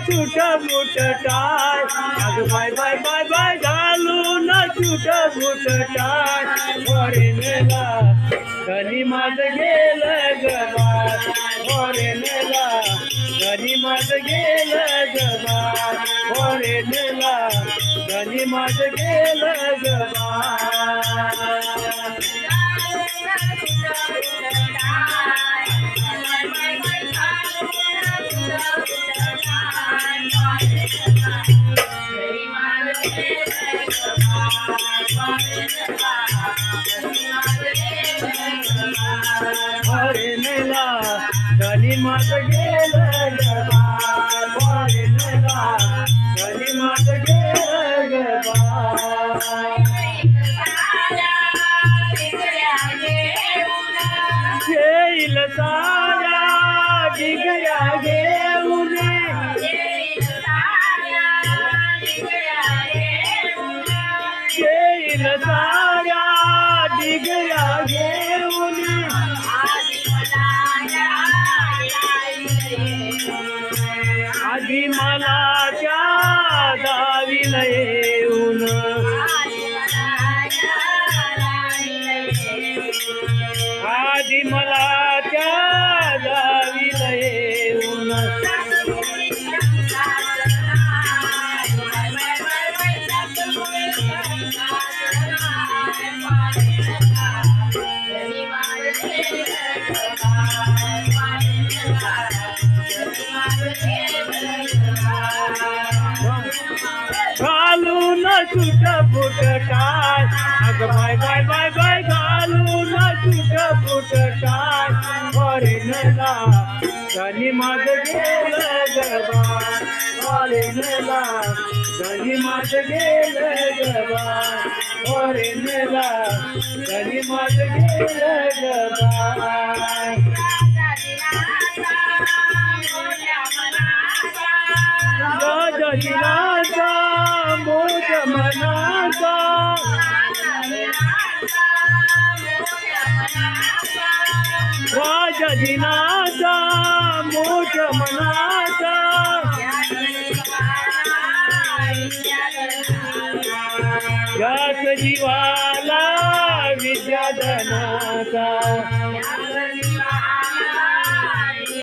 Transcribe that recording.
छुट boot tie अग bye bye bye bye घालून छुट बुट टाय फोरेनला घरी माझ गेलं गबार फोरेनला घरी माझ गेलं गबार फोरेनला घरी माझ गेलं गबार फोरेनला घरी माझ गेलं गबार फोरेनला घरी माझ गेलं गबार येईल साऱ्या डिगऱ्या घेऊन येईल साऱ्या डिगऱ्या घेऊन आधी मला त्या दावीला येऊन आधी मला त्या दावीला येऊन घालून छुट बुट टाय अग बाय बाय बाय बाय घालून छुट बुट टाय फोरेनला घरी माझ गेलं गबार फोरेनला घरी माझ गेलं गबार फोरेनला घरी माझ गेलं गबार राजा मोज मनाचा राजा दिनाचा मोज मनाचा याच जीवाला विद्याधनाचा